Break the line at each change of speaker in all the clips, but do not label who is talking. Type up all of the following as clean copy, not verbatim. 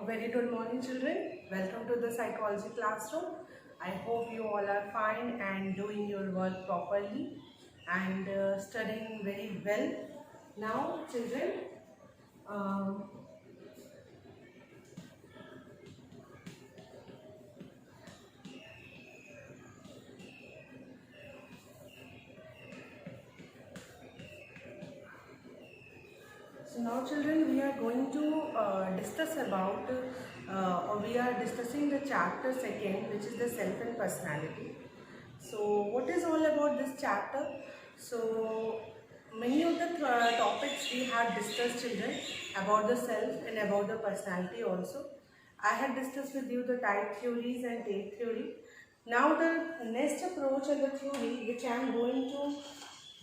A very good morning, children. Welcome to the psychology classroom. I hope you all are fine and doing your work properly and studying very well. Now, children, um, so now, children, we are going to discuss about, or we are discussing the chapter second, which is the self and personality. So, what is all about this chapter? So, many of the topics we have discussed, children, about the self and about the personality also. I had discussed with you the type theories and trait theory. Now, the next approach and the theory which I am going to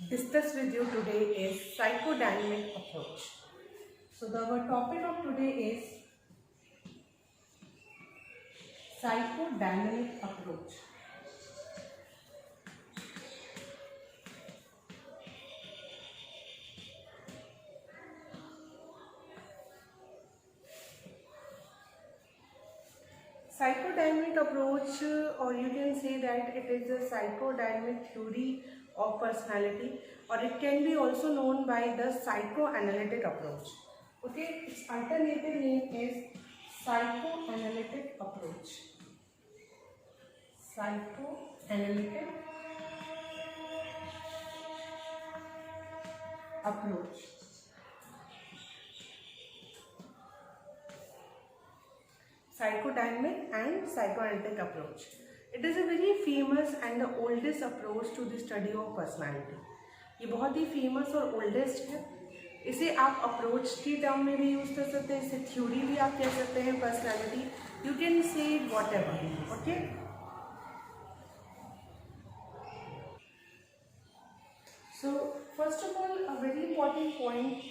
discuss with you today is psychodynamic approach. So, our topic of today is psychodynamic approach. Psychodynamic approach, or you can say that it is a psychodynamic theory of personality, or it can be also known by the psychoanalytic approach. Okay, its alternative name is psychoanalytic approach. Psychoanalytic approach. Psychodynamic and psychoanalytic approach. It is a very famous and the oldest approach to the study of personality. ये बहुत ही famous और oldest है. इसे आप approach की term में भी use कर सकते हैं, इसे थ्योरी भी आप कह सकते हैं. Personality you can say what ever. Okay, so first of all, a very important point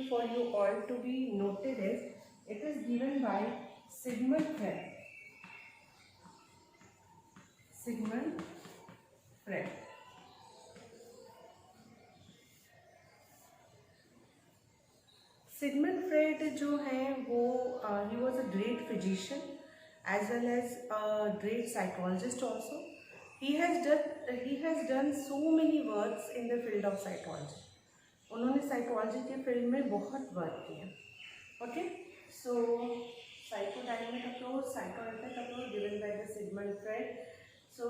for you all to be noted is it is given by Sigmund Freud. Sigmund Freud. Sigmund Freud जो है वो he was a great physician as well as a great psychologist also. He has done so many works in the field of psychology. उन्होंने psychology के field में बहुत work किया. Okay, so psychodynamic approach, psychoanalytic approach given by the Sigmund Freud. So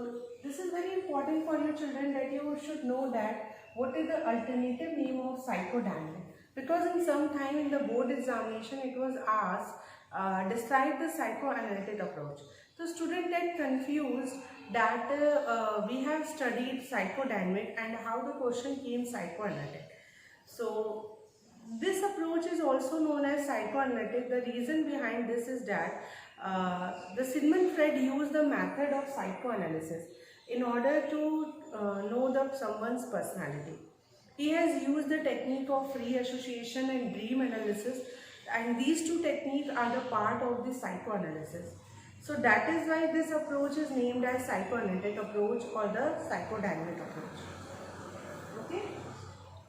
this is very important for you children that you should know that what is the alternative name of psychodynamic, because in some time in the board examination it was asked describe the psychoanalytic approach. So students get confused that we have studied psychodynamic and how the question came psychoanalytic. So this approach is also known as psychoanalytic. The reason behind this is that the Sigmund Freud used the method of psychoanalysis in order to know someone's personality. He has used the technique of free association and dream analysis, and these two techniques are the part of the psychoanalysis. So that is why this approach is named as psychoanalytic approach or the psychodynamic approach. Okay,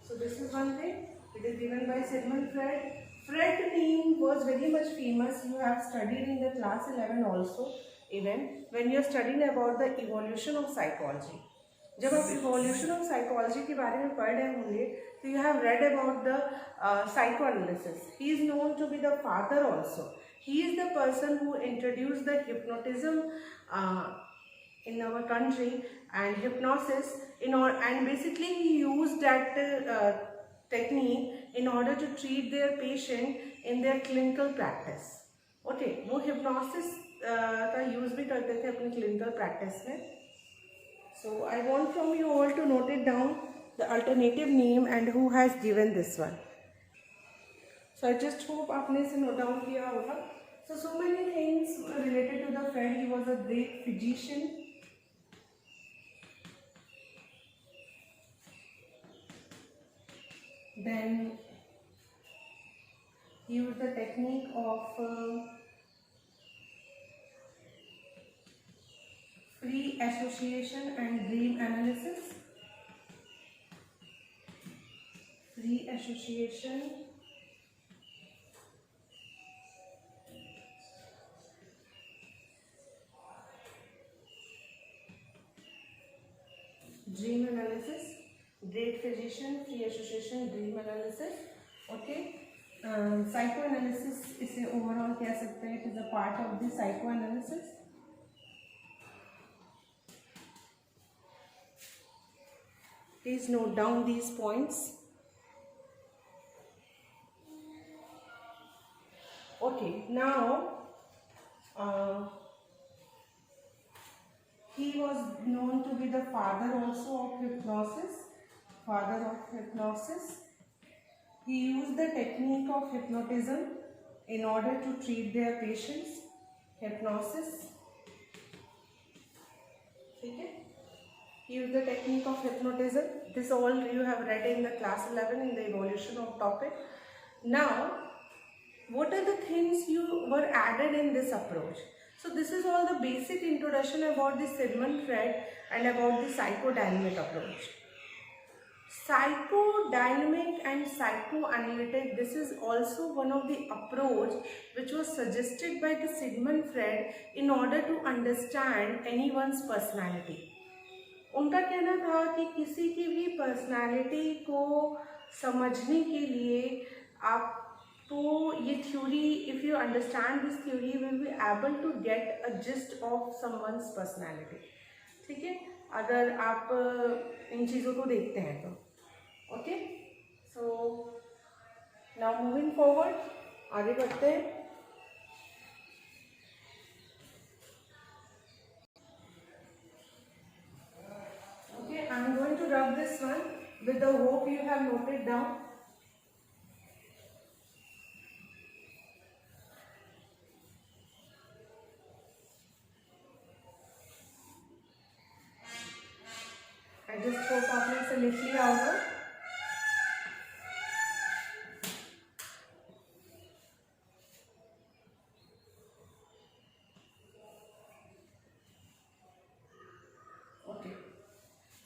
so this is one thing. It is given by Sigmund Freud. Freud name was very much famous. You have studied in the class 11 also, even when you are studying about the evolution of psychology. जब आप evolution of psychology के बारे में पढ़ रहे होंगे तो you have read about the psychoanalysis. He is known to be the father also. He is the person who introduced the hypnotism in our country and hypnosis and basically he used that technique in order to treat their patient in their clinical practice. Okay, वो hypnosis का use भी करते थे अपनी clinical practice में. So I want from you all to note it down the alternative name and who has given this one. So I just hope आपने इसे note down किया होगा. So many things related to the Freud. He was a great physician. Then he used the technique of free association and dream analysis. Free association dream analysis, great physician, free association, dream analysis. Okay, psycho analysis इसे overall कह सकते हैं. It is a part of the psycho analysis. Please note down these points. Okay, now he was known to be the father also of hypnosis. Father of hypnosis. He used the technique of hypnotism in order to treat their patients. Hypnosis. Okay. He used the technique of hypnotism. This all you have read in the class 11 in the evolution of topic. Now, what are the things you were added in this approach? So this is all the basic introduction about the Sigmund Freud and about the psychodynamic approach. Psychodynamic and psychoanalytic, this is also one of the approach which was suggested by the Sigmund Freud in order to understand anyone's personality. उनका कहना था कि किसी की भी personality को समझने के लिए आपको ये theory, if you understand this theory, you will be able to get a gist of someone's personality. ठीक है, अगर आप इन चीज़ों को देखते हैं तो. Okay, so now moving forward, आगे बढ़ते हैं. I'm going to rub this one with the hope you have noted down. I just hope आपने इसे लिख लिया होगा.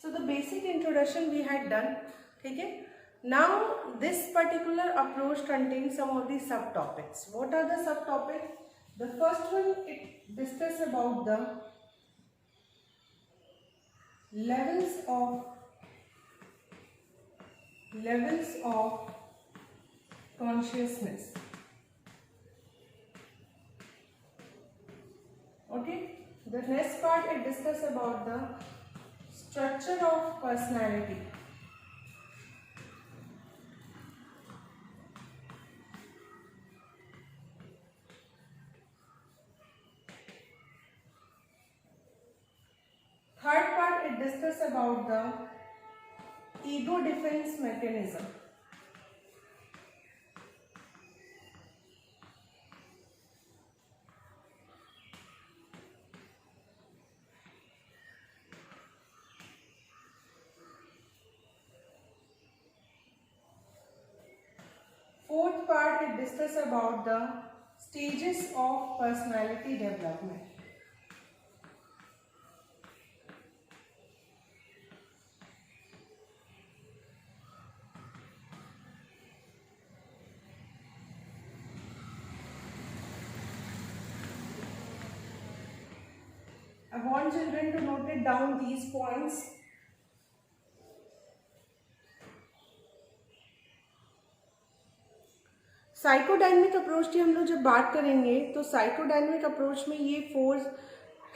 So the basic introduction we had done. ठीक है. Now this particular approach contains some of the subtopics. What are the subtopics? The first one, it discusses about the levels of consciousness. Okay. The next part, it discusses about the structure of personality. Third part, it discusses about the ego defense mechanism. Fourth part, it discusses about the stages of personality development. I want children to note it down, these points. Psychodynamic approach की हम लोग जब बात करेंगे तो psychodynamic approach में ये 4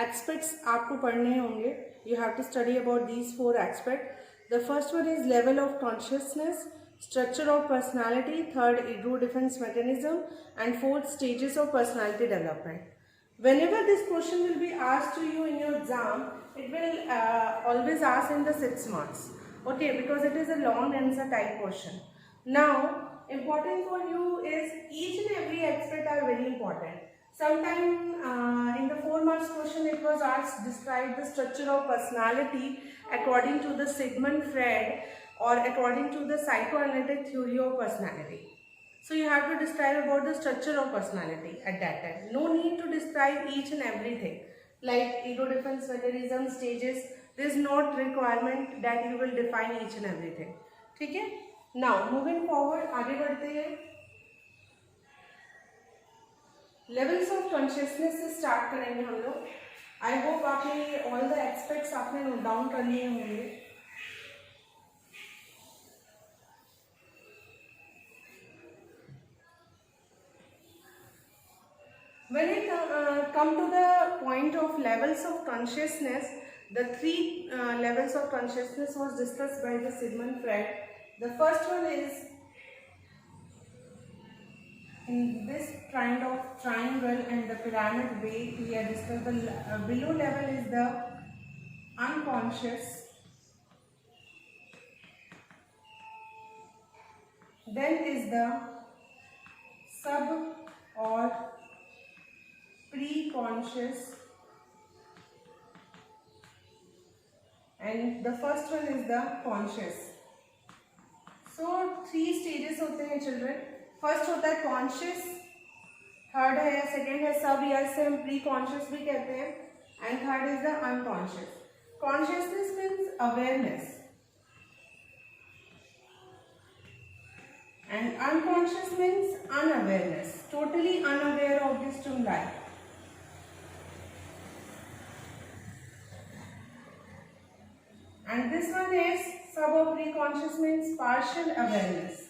aspects आपको पढ़ने होंगे. You have to study about these 4 aspect. The first one is level of consciousness, structure of personality, third ego defense mechanism, and fourth stages of personality development. Whenever this question will be asked to you in your exam, it will always ask in the 6 marks. Okay, because it is a long answer type question. Now, important for you is each and every aspect are very important. Sometime in the 4 marks question it was asked, describe the structure of personality according to the Sigmund Freud or according to the psychoanalytic theory of personality. So you have to describe about the structure of personality at that time. No need to describe each and everything like ego defense mechanism, stages. There is not requirement that you will define each and everything. ठीक है? Now moving forward, आगे बढ़ते हैं. Levels of consciousness से start करेंगे हम लोग. I hope आपने all the aspects आपने note down कर लिए होंगे. When it come to the point of levels of consciousness, the three levels of consciousness was discussed by the Sigmund Freud. The first one is in this kind of triangle and the pyramid way. We have discussed the below level is the unconscious, then is the sub or pre-conscious, and the first one is the conscious. So three stages होते हैं children. First होता है conscious, third है या second है सब, या इसे हम प्री कॉन्शियस भी कहते हैं, and third is the unconscious. Consciousness means awareness and unconscious means unawareness, totally unaware of the stimuli. And this one is sub or pre-conscious means partial awareness.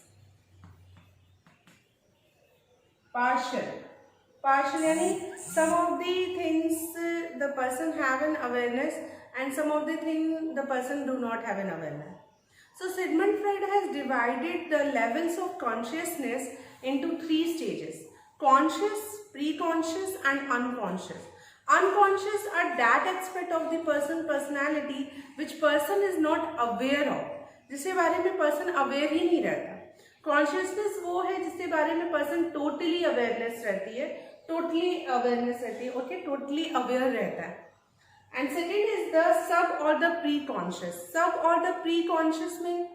Partial यानी some of the things the person have an awareness and some of the things the person do not have an awareness. So Sigmund Freud has divided the levels of consciousness into three stages: conscious, pre-conscious and unconscious. Unconscious are that aspect of the personality which person is not aware of, जिसके बारे में person aware ही नहीं रहता. Consciousness वो है जिसके बारे में पर्सन टोटली अवेयरनेस रहती है, ओके, टोटली अवेयर रहता है. And second is the sub और द प्री कॉन्शियस. सब और द प्री कॉन्शियस में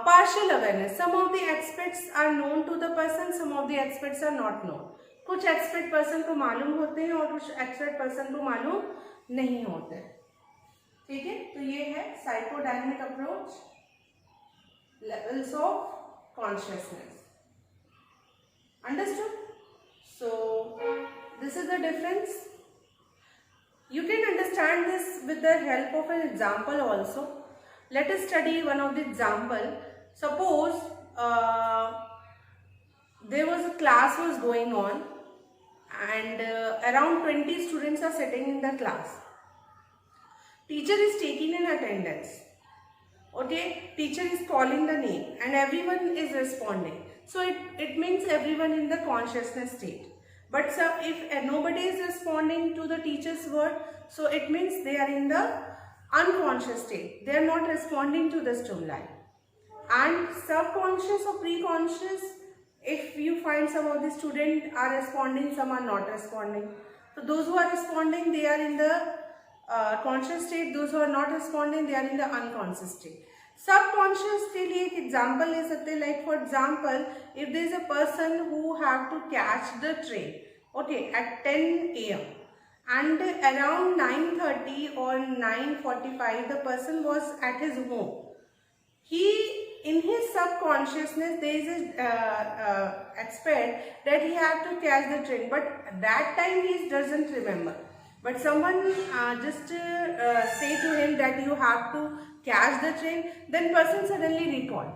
partial awareness. Some of the aspects are known to the person, some of the aspects are not known. कुछ aspect person को मालूम होते हैं और कुछ एस्पेक्ट पर्सन को मालूम नहीं होते. ठीक है, तो ये है psychodynamic approach, levels of consciousness. Understood? So this is the difference. You can understand this with the help of an example also. Let us study one of the example. Suppose there was a class was going on and around 20 students are sitting in the class. Teacher is taking in attendance. Okay, teacher is calling the name and everyone is responding. So it means everyone in the consciousness state. But if nobody is responding to the teacher's word, so it means they are in the unconscious state. They are not responding to the stimuli. And subconscious or pre-conscious, if you find some of the students are responding, some are not responding. So those who are responding, they are in the conscious state. Those who are not responding, they are in the unconscious state. Subconscious के लिए एक example ले सकते हैं. Like for example, if there is a person who have to catch the train, okay, at 10 AM and around 9:30 or 9:45 the person was at his home. He, in his subconsciousness, there is a aspect that he have to catch the train, but that time he doesn't remember. But someone just say to him that you have to catch the train, then person suddenly recall.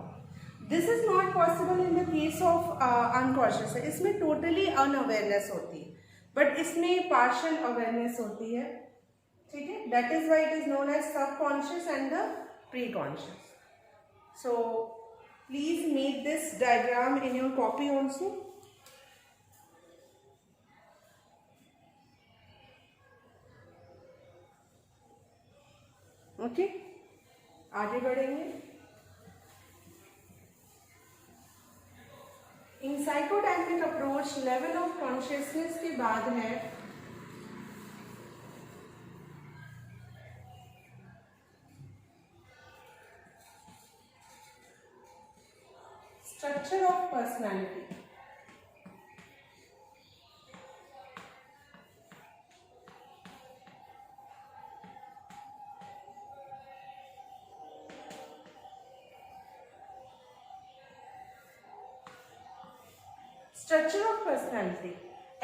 This is not possible in the case of unconscious. इसमें totally unawareness होती है, but इसमें partial awareness होती है. ठीक है, that is why it is known as subconscious and the pre-conscious. So please make this diagram in your copy also. Okay, आगे बढ़ेंगे. In psychodynamic approach level of consciousness के बाद है structure of personality. Structure of personality.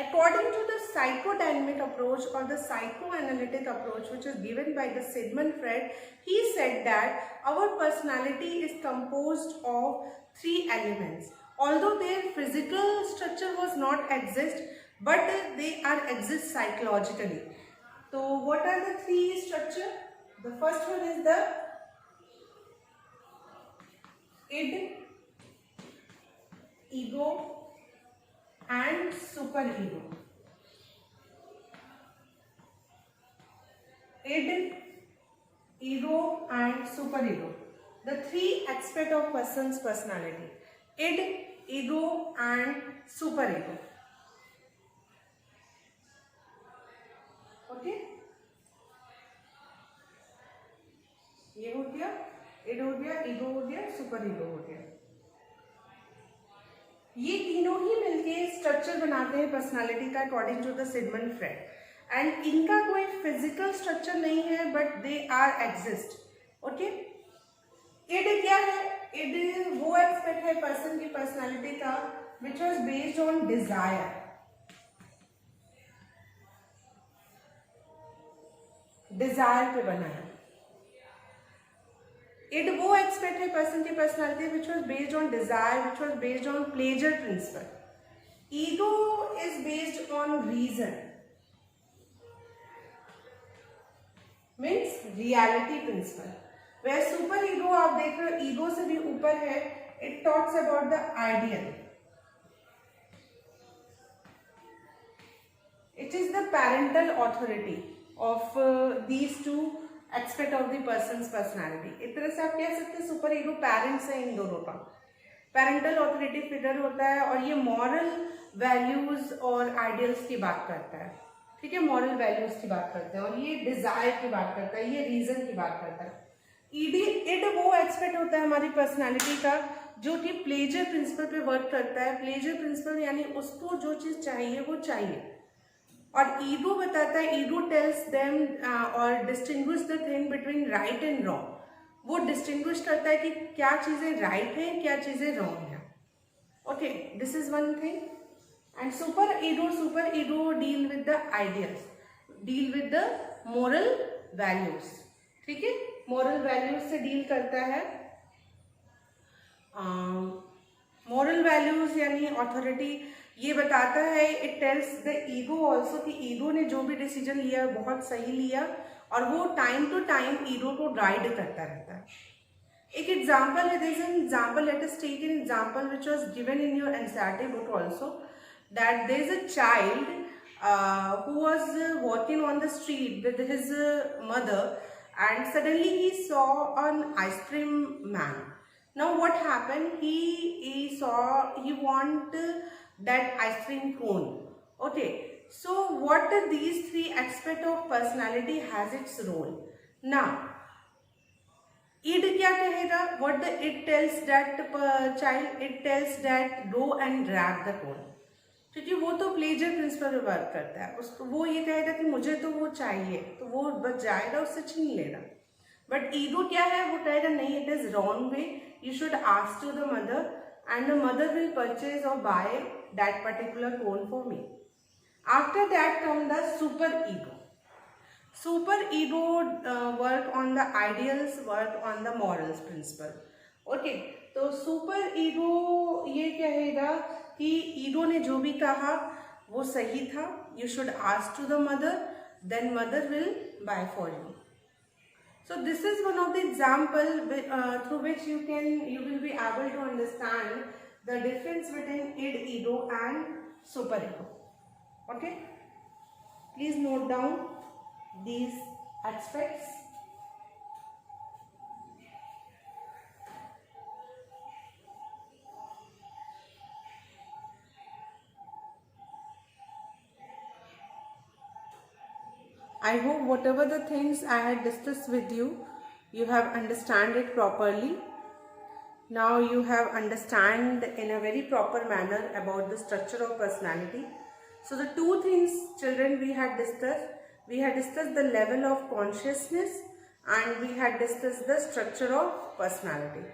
According to the psychodynamic approach or the psychoanalytic approach which is given by the Sigmund Freud, he said that our personality is composed of three elements. Although their physical structure was not exist, but they are exist psychologically. So what are the three structure? The first one is the id, ego and superego. Id, ego and superego, the three aspect of person's personality. Id, ego and superego. Okay, ये हो गया, end हो गया, ego हो गया, super ego हो गया। ये तीनों ही मिलके स्ट्रक्चर बनाते हैं पर्सनालिटी का according to the Sigmund Freud. And इनका कोई फिजिकल स्ट्रक्चर नहीं है, but they are exist. Okay, id क्या है? इड वो एस्पेक्ट है पर्सन की पर्सनालिटी का which was based on desire. Desire पे बना है। इट वो एक्सपेक्ट है पर्सन की personality which was based on desire, which was based on pleasure principle. Ego is based on reason, means reality principle. वह super ego आप देख रहे हो, ईगो से भी ऊपर है, it talks about the ideal. It is the parental authority of these two aspect of the person's personality। एक तरह से आप कह सकते हैं सुपर ईगो पेरेंट्स है इन दोनों का, पेरेंटल ऑथोरिटी फिगर होता है, और ये मॉरल वैल्यूज और आइडियल्स की बात करता है। ठीक है, मॉरल वैल्यूज की बात करता है, और ये डिजायर की बात करता है, ये रीजन की बात करता है। इड वो एस्पेक्ट होता है हमारी पर्सनालिटी का जो कि प्लेजर प्रिंसिपल पे वर्क करता है। प्लेजर प्रिंसिपल यानी उसको जो चीज चाहिए वो चाहिए। और ईगो बताता है, ईगो टेल्स देम और distinguish the thing between right and wrong. वो डिस्टिंग्विश करता है कि क्या चीजें राइट हैं, क्या चीजें रॉन्ग हैं। Okay, this is one thing. And super ego deal with the ideals, deal with the moral values. ठीक है, मोरल वैल्यूज से डील करता है। मोरल वैल्यूज यानी ऑथोरिटी ये बताता है, it tells the ego also कि ईगो ने जो भी डिसीजन लिया बहुत सही लिया, और वो टाइम टू टाइम ईगो को गाइड करता रहता है। एक एग्जाम्पल है, this example, let us take an example which was given in your NCERT book also, that there is a child who was walking on the street with his mother, and suddenly he saw an ice cream man. Now what happened? He want that ice cream cone. Okay, so what these three aspect of personality has its role. Now id क्या कहेगा? What the id tells that child? It tells that go and grab the cone, क्योंकि वो तो pleasure principal पे work करता है। उसको वो ये कहेगा कि मुझे तो वो चाहिए, तो वो बच जाएगा, उससे छीन लेगा। बट ईगो क्या है? वो कहेगा नहीं, it is wrong way, you should ask to the mother, and the mother will purchase or buy that particular cone for me. After that comes the super ego. Super ego work on the ideals, work on the morals principle. Okay, तो super ego ये कहेगा कि ego ने जो भी कहा वो सही था, you should ask to the mother, then mother will buy for you. So this is one of the example through which you will be able to understand the difference between id, ego and superego. Okay, please note down these aspects. I hope whatever the things I had discussed with you, you have understand it properly. Now you have understand in a very proper manner about the structure of personality. So the two things, children, we had discussed the level of consciousness, and we had discussed the structure of personality.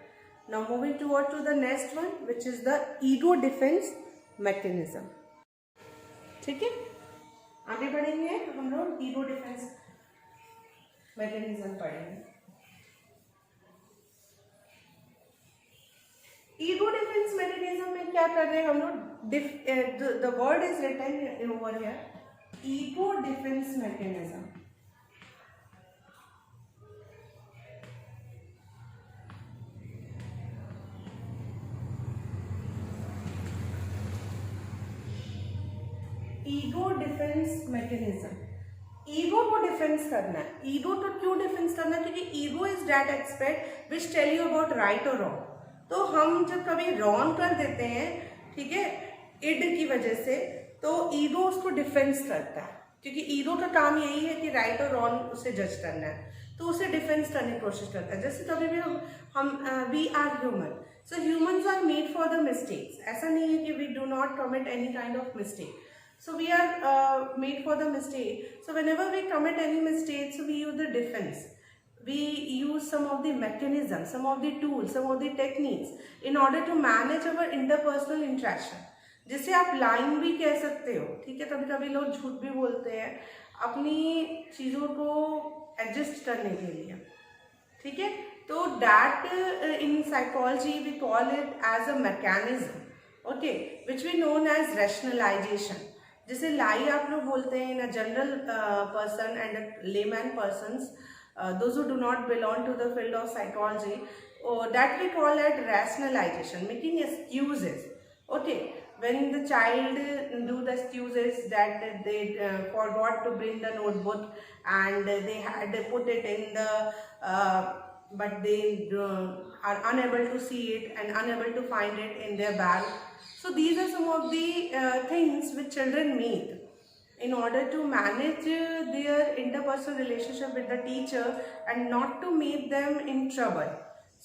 Now moving toward to the next one, which is the ego defense mechanism. ठीक है, आगे बढ़ेंगे तो हम लोग ego defence mechanism पढ़ेंगे। Ego defence mechanism में क्या कर रहे हैं हम लोग, the word is written over here, ego defence mechanism. Ego defence mechanism, ego को डिफेंस करना है। ईगो तो क्यों डिफेंस करना है? क्योंकि ego is that aspect which tell you about right और रॉन्ग। तो हम जब कभी रॉन्ग कर देते हैं, ठीक है, इड की वजह से, तो ईगो उसको डिफेंस करता है, क्योंकि ईगो का काम यही है कि राइट और रॉन्ग उसे जज करना है, तो उसे डिफेंस करने की कोशिश करता है। जैसे कभी भी हम we are human, so humans are made for the mistakes. ऐसा नहीं है कि we do not commit any kind of mistake, so we are made for the mistake. So whenever we commit any mistakes, we use the defense, we use some of the mechanisms, some of the tools, some of the techniques in order to manage our interpersonal interaction, जिसे आप line भी कह सकते हो, ठीक है। कभी कभी लोग झूठ भी बोलते हैं अपनी चीज़ों को एडजस्ट करने के लिए, ठीक है। तो that in psychology we call it as a mechanism, okay, which we known as rationalization. जिसे लाई आप लोग बोलते हैं in a general person and a layman persons, those who do not belong to the field of psychology, that we call at rationalization, making excuses, okay, when the child do the excuses that they forgot to bring the notebook and they had put it in the but they are unable to see it and unable to find it in their bag. So these are some of the things which children make in order to manage their interpersonal relationship with the teacher and not to make them in trouble.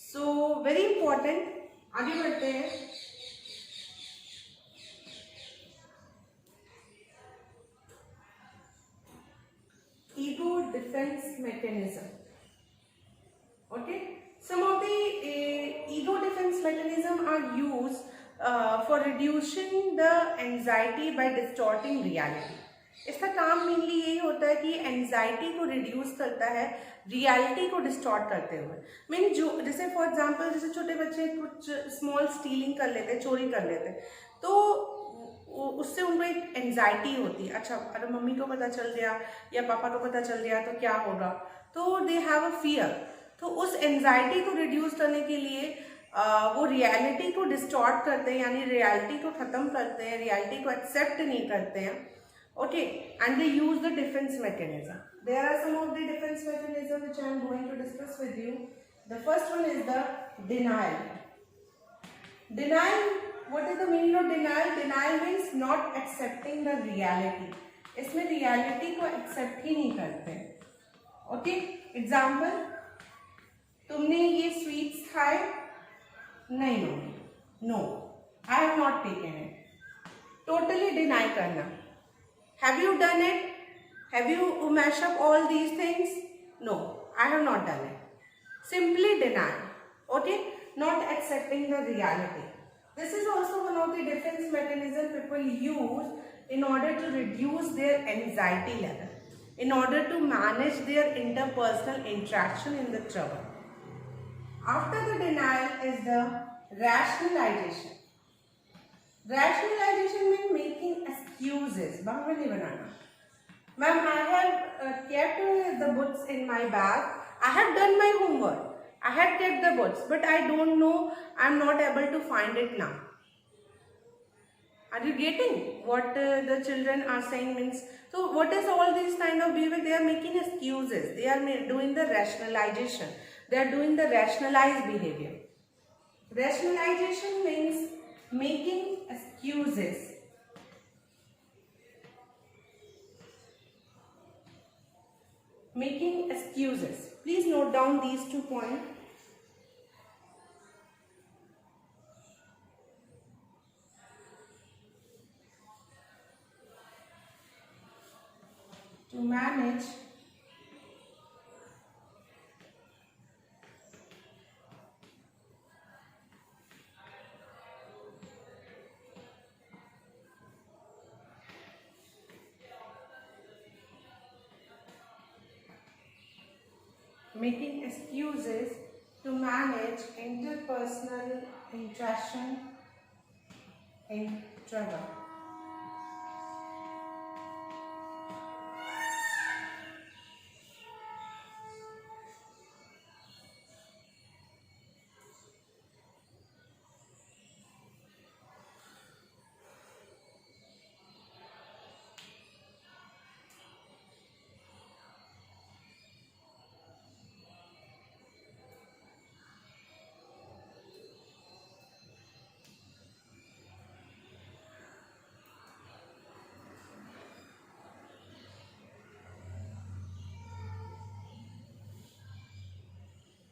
So very important. आगे बढ़ते हैं। Ego defense mechanism. Okay, some of the ego defense mechanism are used for reducing the anxiety by distorting reality. इसका काम mainly यही होता है कि anxiety को रिड्यूस करता है रियलिटी को डिस्टॉर्ट करते हुए। मीन जो जैसे फॉर एग्जांपल जैसे छोटे बच्चे कुछ स्मॉल स्टीलिंग कर लेते हैं, चोरी कर लेते हैं, तो उससे उनको एक एंजाइटी होती है, अच्छा अगर मम्मी को पता चल गया या पापा को पता चल गया तो क्या होगा, तो दे हैव अ फियर। तो उस एंजाइटी को रिड्यूस करने के लिए वो रियलिटी को डिस्टॉर्ट करते हैं, यानी रियलिटी को ख़त्म करते हैं, रियलिटी को एक्सेप्ट नहीं करते हैं, okay, and they use the defence mechanism. There are some of the defence mechanism which I am going to discuss with you. The first one is the denial. Denial, what is the meaning of denial? Denial means not accepting the reality. इसमें reality को accept ही नहीं करते, okay. Example, तुमने ये sweets खाए? नहीं लोगे, no, I have not taken it. Totally deny करना। Have you done it? Have you mash up all these things? No, I have not done it. Simply deny, okay, not accepting the reality. This is also one of the defence mechanism people use in order to reduce their anxiety level, in order to manage their interpersonal interaction in the trouble. After the denial is the rationalization. Rationalization means making excuses. बहाने नहीं बनाना। Ma'am, I have kept the books in my bag. I have done my homework. I have kept the books, but I don't know. I am not able to find it now. Are you getting what the children are saying means? So what is all these kind of behavior? They are making excuses. They are doing the rationalization. They are doing the rationalized behavior. Rationalization means making excuses. Making excuses. Please note down these 2 points. To manage making excuses to manage interpersonal interaction in trigger.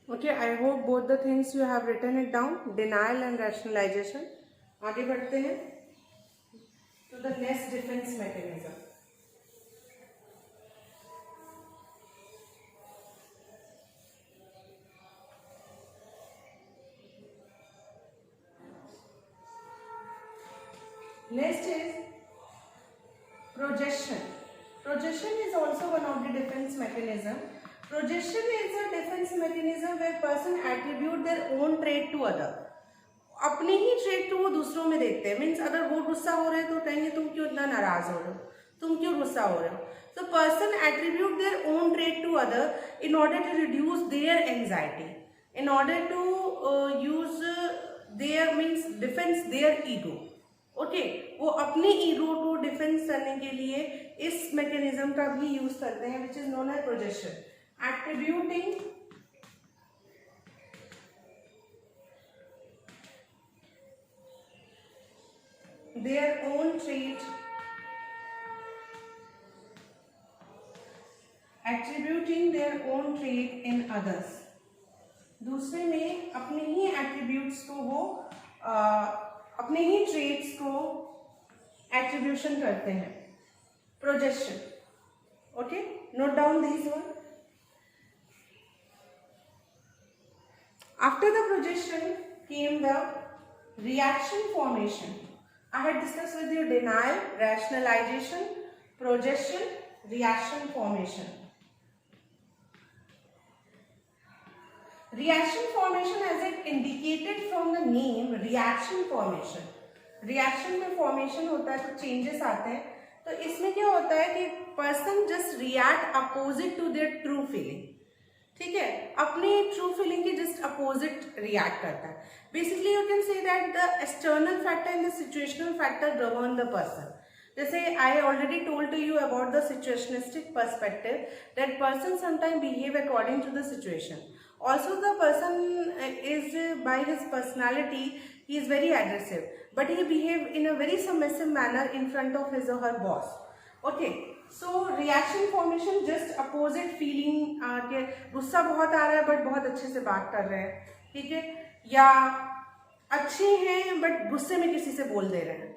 Okay, I hope both the things you have written it down, denial and rationalization. आगे बढ़ते हैं to the next defense mechanism. Next is projection. Projection is also one of the defense mechanism. Projection is a defense mechanism where person attribute their own trait to other. अपने ही trait तो वो दूसरों में देखते हैं. मीन्स अगर वो गुस्सा हो रहे हैं तो कहेंगे तुम क्यों इतना नाराज हो रहे हो, तुम क्यों गुस्सा हो रहे हो. So person attribute their own trait to other in order to reduce their anxiety, in order to use their means defense their ego. Okay, वो अपने ईगो को डिफेंस करने के लिए इस मैकेनिज्म का भी यूज करते हैं, which is known as projection. Attributing their own trait, attributing their own trait in others. दूसरे में अपने ही एट्रीब्यूट्स को वो अपने ही ट्रेट्स को एट्रीब्यूशन करते हैं. Projection. Okay, note down this one. After the projection came the reaction formation. I had discuss with you denial, rationalisation, projection, reaction formation. Reaction formation, as it indicated from the name, reaction formation. Reaction में formation होता है तो changes आते हैं. तो इसमें क्या होता है कि person just react opposite to their true feeling. ठीक है, अपनी true feeling की just opposite react करता है. Basically you can say that the external factor and the situational factor govern the person. जैसे I already told to you about the situationistic perspective, that person sometimes behave according to the situation. Also the person is by his personality he is very aggressive, but he behave in a very submissive manner in front of his or her boss. Okay, so reaction formation just opposite feeling के गुस्सा बहुत आ रहा है but बहुत अच्छे से बात कर रहे हैं, ठीक है, या अच्छे हैं बट गुस्से में किसी से बोल दे रहे हैं.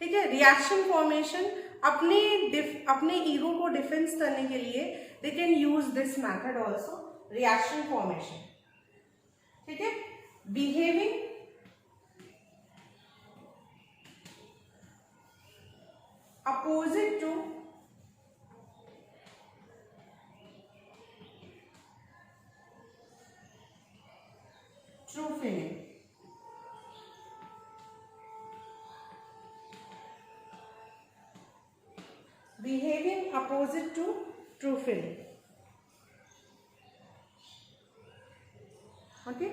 ठीक है, रिएक्शन फॉर्मेशन अपने ईगो को डिफेंस करने के लिए they can use this method also. Reaction formation. ठीक है, behaving opposite to true feeling. Behaving opposite to true feeling. Okay,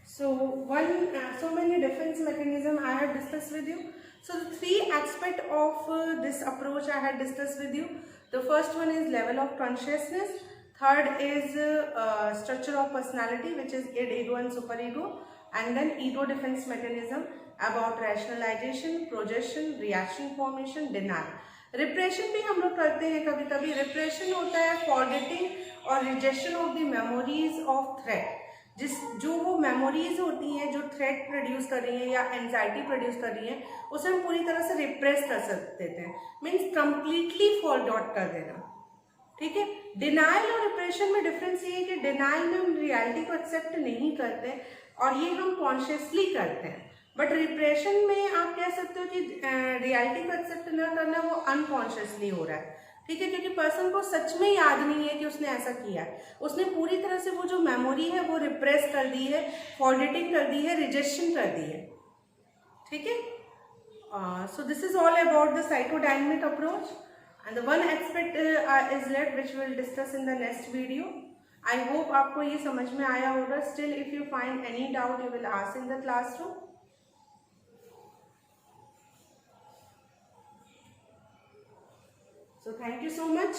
so so many defense mechanism I have discussed with you. So the three aspect of this approach I had discussed with you. The first one is level of consciousness. Third is structure of personality, which is id, ego and superego. And then ego defense mechanism about rationalization, projection, reaction formation, denial. Repression भी हम लोग करते हैं कभी कभी. Repression होता है forgetting और rejection of the memories of threat. जो वो मेमोरीज होती हैं जो थ्रेट प्रोड्यूस कर रही हैं या एंजाइटी प्रोड्यूस कर रही हैं, उसे हम पूरी तरह से रिप्रेस कर सकते थे. मीन्स कंप्लीटली फॉरगॉट कर देना. ठीक है, डिनाइल और रिप्रेशन में डिफरेंस ये है कि डिनाइल में हम रियलिटी को एक्सेप्ट नहीं करते और ये हम कॉन्शियसली करते हैं. बट रिप्रेशन में आप कह सकते हो कि रियलिटी को एक्सेप्ट न करना वो अनकॉन्शियसली हो रहा है. ठीक है, क्योंकि पर्सन को सच में याद नहीं है कि उसने ऐसा किया है, उसने पूरी तरह से वो जो मेमोरी है वो रिप्रेस कर दी है, फॉरगेटिंग कर दी है, रिजेक्शन कर दी है, ठीक है। So this is all about the psychodynamic approach, and the one aspect is left which we will discuss in the next video. I hope आपको ये समझ में आया होगा. Still if you find any doubt you will ask in the classroom. So thank you so much.